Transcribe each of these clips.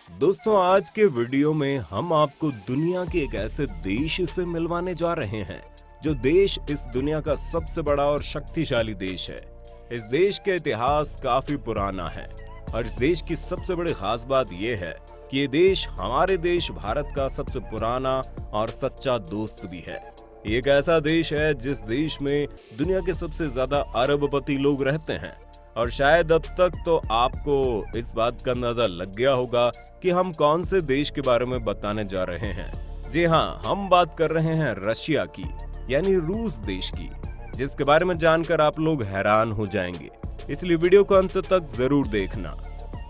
दोस्तों, आज के वीडियो में हम आपको दुनिया के एक ऐसे देश से मिलवाने जा रहे हैं जो देश इस दुनिया का सबसे बड़ा और शक्तिशाली देश है। इस देश का इतिहास काफी पुराना है और इस देश की सबसे बड़ी खास बात यह है कि ये देश हमारे देश भारत का सबसे पुराना और सच्चा दोस्त भी है। ये एक ऐसा देश है जिस देश में दुनिया के सबसे ज्यादा अरबपति लोग रहते हैं और शायद अब तक तो आपको इस बात का अंदाजा लग गया होगा कि हम कौन से देश के बारे में बताने जा रहे हैं। जी हाँ, हम बात कर रहे हैं रशिया की, यानी रूस देश की, जिसके बारे में जानकर आप लोग हैरान हो जाएंगे। इसलिए वीडियो को अंत तक जरूर देखना।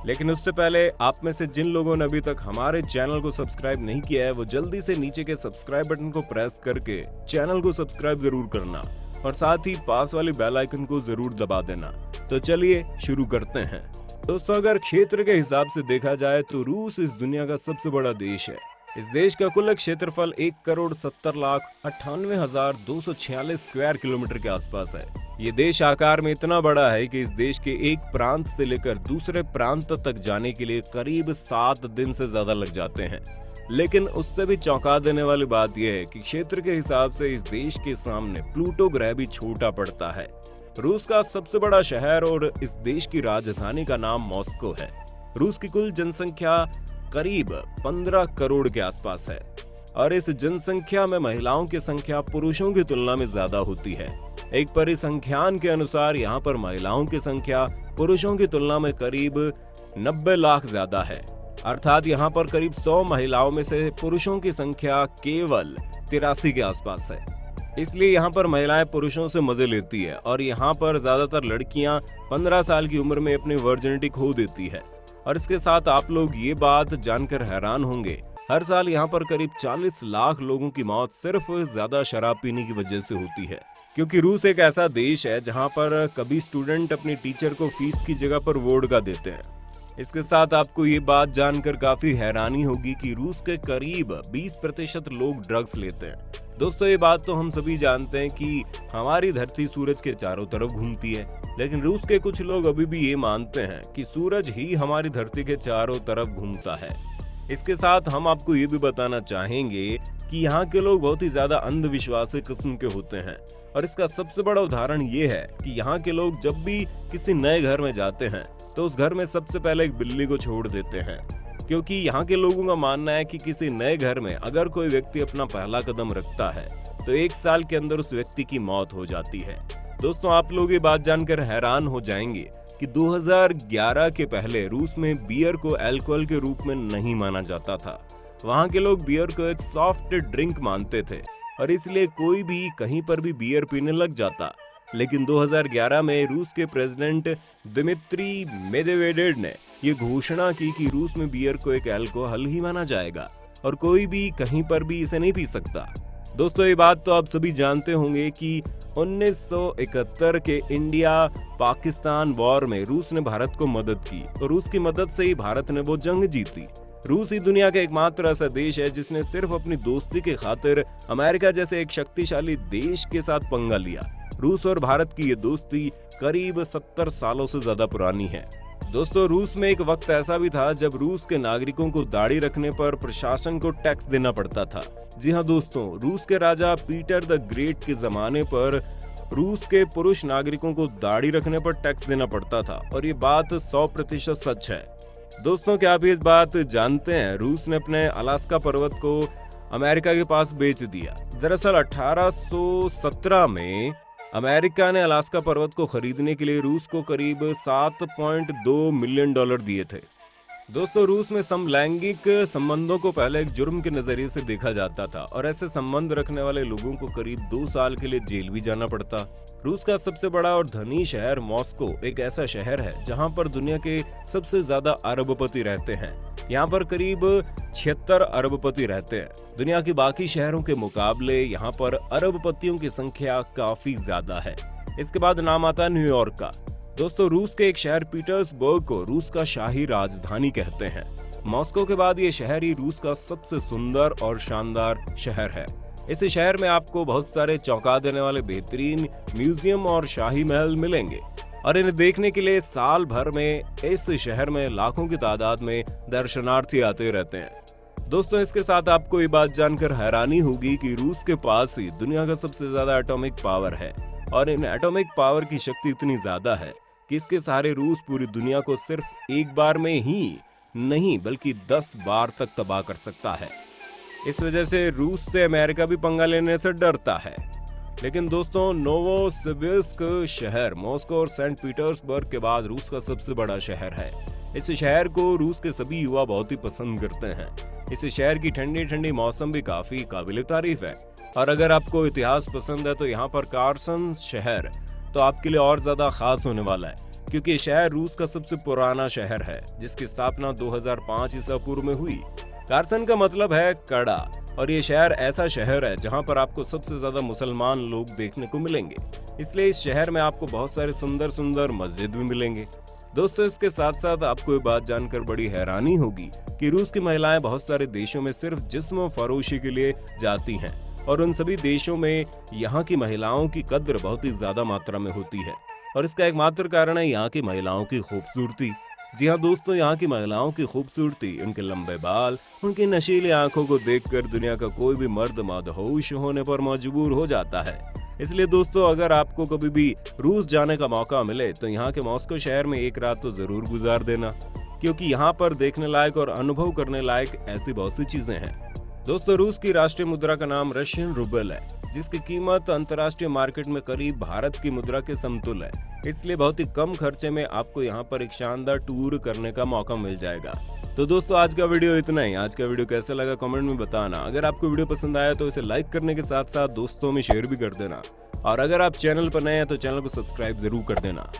लेकिन उससे पहले आप में से जिन लोगों ने अभी तक हमारे चैनल को सब्सक्राइब नहीं किया है, वो जल्दी से नीचे के सब्सक्राइब बटन को प्रेस करके चैनल को सब्सक्राइब जरूर करना और साथ ही पास वाली बेल आइकन को जरूर दबा देना। तो चलिए शुरू करते हैं। दोस्तों, अगर क्षेत्र के हिसाब से देखा जाए तो रूस इस दुनिया का सबसे बड़ा देश है। इस देश का कुल क्षेत्रफल 1,70,98,246 स्क्वायर किलोमीटर के आसपास है। ये देश आकार में इतना बड़ा है कि इस देश के एक प्रांत से लेकर दूसरे प्रांत तक जाने के लिए करीब 7 दिन से ज्यादा लग जाते हैं। लेकिन उससे भी चौंका देने वाली बात यह है कि क्षेत्र के हिसाब से इस देश के सामने प्लूटो ग्रह भी छोटा पड़ता है। रूस का सबसे बड़ा शहर और इस देश की राजधानी का नाम मॉस्को है। रूस की कुल जनसंख्या करीब 15 करोड़ के आसपास है और इस जनसंख्या में महिलाओं की संख्या पुरुषों की तुलना में ज्यादा होती है। एक परिसंख्यान के अनुसार यहाँ पर महिलाओं की संख्या पुरुषों की तुलना में करीब 90 लाख ज्यादा है। अर्थात यहाँ पर करीब 100 महिलाओं में से पुरुषों की संख्या केवल 83 के आसपास है। इसलिए यहाँ पर महिलाएं पुरुषों से मजे लेती है और यहाँ पर ज्यादातर लड़कियां 15 साल की उम्र में अपनी वर्जिनिटी खो देती है। और इसके साथ आप लोग ये बात जानकर हैरान होंगे, हर साल यहाँ पर करीब 40 लाख लोगों की मौत सिर्फ ज्यादा शराब पीने की वजह से होती है। क्योंकि रूस एक ऐसा देश है जहाँ पर कभी स्टूडेंट अपनी टीचर को फीस की जगह पर वोडका देते हैं। इसके साथ आपको ये बात जानकर काफी हैरानी होगी कि रूस के करीब 20% लोग ड्रग्स लेते हैं। दोस्तों, ये बात तो हम सभी जानते हैं कि हमारी धरती सूरज के चारों तरफ घूमती है, लेकिन रूस के कुछ लोग अभी भी ये मानते हैं कि सूरज ही हमारी धरती के चारों तरफ घूमता है। इसके साथ हम आपको ये भी बताना चाहेंगे कि यहाँ के लोग बहुत ही ज्यादा अंधविश्वासी किस्म के होते हैं और इसका सबसे बड़ा उदाहरण ये है कि यहाँ के लोग जब भी किसी नए घर में जाते हैं तो उस घर में सबसे पहले एक बिल्ली को छोड़ देते हैं, क्योंकि यहाँ के लोगों का मानना है कि किसी नए घर में अगर कोई व्यक्ति अपना पहला कदम रखता है तो 1 साल के अंदर उस व्यक्ति की मौत हो जाती है। दोस्तों, आप लोग ये बात जानकर हैरान हो जाएंगे कि 2011 के पहले रूस में बियर को अल्कोहल के रूप में नहीं माना जाता था। वहाँ के लोग बियर को एक सॉफ्ट ड्रिंक मानते थे और इसलिए कोई भी कहीं पर भी बियर पीने लग जाता। लेकिन 2011 में रूस के प्रेसिडेंट दिमित्री मेदवेडेव ने ये घोषणा की कि रूस में बियर को एक अल्कोहल ही माना जाएगा और कोई भी कहीं पर भी इसे नहीं पी सकता। दोस्तों, ये बात तो आप सभी जानते होंगे कि 1971 के इंडिया पाकिस्तान वॉर में रूस ने भारत को मदद की और रूस की मदद से ही भारत ने वो जंग जीती। रूस ही दुनिया का एकमात्र ऐसा देश है जिसने सिर्फ अपनी दोस्ती के खातिर अमेरिका जैसे एक शक्तिशाली देश के साथ पंगा लिया। रूस और भारत की ये दोस्ती करीब 70 सालों से ज्यादा पुरानी है। दोस्तों, रूस में एक वक्त ऐसा भी था जब रूस के नागरिकों को दाढ़ी रखने पर प्रशासन को टैक्स देना पड़ता था। जी हाँ दोस्तों, रूस के राजा पीटर द ग्रेट के जमाने पर रूस के पुरुष नागरिकों को दाढ़ी रखने पर टैक्स देना पड़ता था और ये बात 100% सच है। दोस्तों, क्या आप इस बात जानते हैं, रूस ने अपने अलास्का पर्वत को अमेरिका के पास बेच दिया। दरअसल 1817 में अमेरिका ने अलास्का पर्वत को खरीदने के लिए रूस को करीब $7.2 मिलियन दिए थे। दोस्तों, रूस में समलैंगिक संबंधों को पहले एक जुर्म के नजरिए से देखा जाता था और ऐसे संबंध रखने वाले लोगों को करीब 2 साल के लिए जेल भी जाना पड़ता। रूस का सबसे बड़ा और धनी शहर मॉस्को एक ऐसा शहर है जहां पर दुनिया के सबसे ज्यादा अरबपति रहते हैं। यहाँ पर करीब 76 अरबपति रहते हैं। दुनिया के बाकी शहरों के मुकाबले यहाँ पर अरबपतियों की संख्या काफी ज्यादा है। इसके बाद नाम आता है न्यूयॉर्क का। दोस्तों, रूस के एक शहर पीटर्सबर्ग को रूस का शाही राजधानी कहते हैं। मॉस्को के बाद ये शहर ही रूस का सबसे सुंदर और शानदार शहर है। इस शहर में आपको बहुत सारे चौंका देने वाले बेहतरीन म्यूजियम और शाही महल मिलेंगे और इन्हें देखने के लिए साल भर में इस शहर में लाखों की तादाद में दर्शनार्थी आते रहते हैं। दोस्तों, इसके साथ आपको ये बात जानकर हैरानी होगी कि रूस के पास ही दुनिया का सबसे ज्यादा एटॉमिक पावर है और इन एटॉमिक पावर की शक्ति इतनी ज्यादा है कि इसके सहारे रूस पूरी दुनिया को सिर्फ एक बार में ही नहीं बल्कि 10 बार तक तबाह कर सकता है। इस वजह से रूस से अमेरिका भी पंगा लेने से डरता है। लेकिन दोस्तों, नोवोसिबिर्स्क शहर मॉस्को और सेंट पीटर्सबर्ग के बाद रूस का सबसे बड़ा शहर है। इस शहर को रूस के सभी युवा बहुत ही पसंद करते हैं। इस शहर की ठंडी ठंडी मौसम भी काफी काबिल तारीफ है और अगर आपको इतिहास पसंद है तो यहाँ पर कार्सन शहर तो आपके लिए और ज्यादा खास होने वाला है, क्योंकि ये शहर रूस का सबसे पुराना शहर है जिसकी स्थापना 2005 ईसा पूर्व में हुई। कार्सन का मतलब है कड़ा और ये शहर ऐसा शहर है जहाँ पर आपको सबसे ज्यादा मुसलमान लोग देखने को मिलेंगे, इसलिए इस शहर में आपको बहुत सारे सुंदर सुंदर मस्जिद भी मिलेंगे। दोस्तों, इसके साथ साथ आपको ये बात जानकर बड़ी हैरानी होगी कि रूस की महिलाएं बहुत सारे देशों में सिर्फ जिस्म फरोशी के लिए जाती हैं और उन सभी देशों में यहाँ की महिलाओं की कद्र बहुत ही ज्यादा मात्रा में होती है और इसका एकमात्र कारण है यहाँ की महिलाओं की खूबसूरती। जी हाँ दोस्तों, यहाँ की महिलाओं की खूबसूरती, उनके लंबे बाल, उनकी नशीली आंखों को देखकर दुनिया का कोई भी मर्द मदहोश होने पर मजबूर हो जाता है। इसलिए दोस्तों, अगर आपको कभी भी रूस जाने का मौका मिले तो यहाँ के मॉस्को शहर में एक रात तो जरूर गुजार देना, क्योंकि यहाँ पर देखने लायक और अनुभव करने लायक ऐसी बहुत सी चीजें हैं। दोस्तों, रूस की राष्ट्रीय मुद्रा का नाम रशियन रूबल है, जिसकी कीमत अंतर्राष्ट्रीय मार्केट में करीब भारत की मुद्रा के समतुल्य है। इसलिए बहुत ही कम खर्चे में आपको यहाँ पर एक शानदार टूर करने का मौका मिल जाएगा। तो दोस्तों, आज का वीडियो इतना ही। आज का वीडियो कैसा लगा कमेंट में बताना। अगर आपको वीडियो पसंद आया तो इसे लाइक करने के साथ साथ दोस्तों में शेयर भी कर देना और अगर आप चैनल पर नए हैं तो चैनल को सब्सक्राइब जरूर कर देना।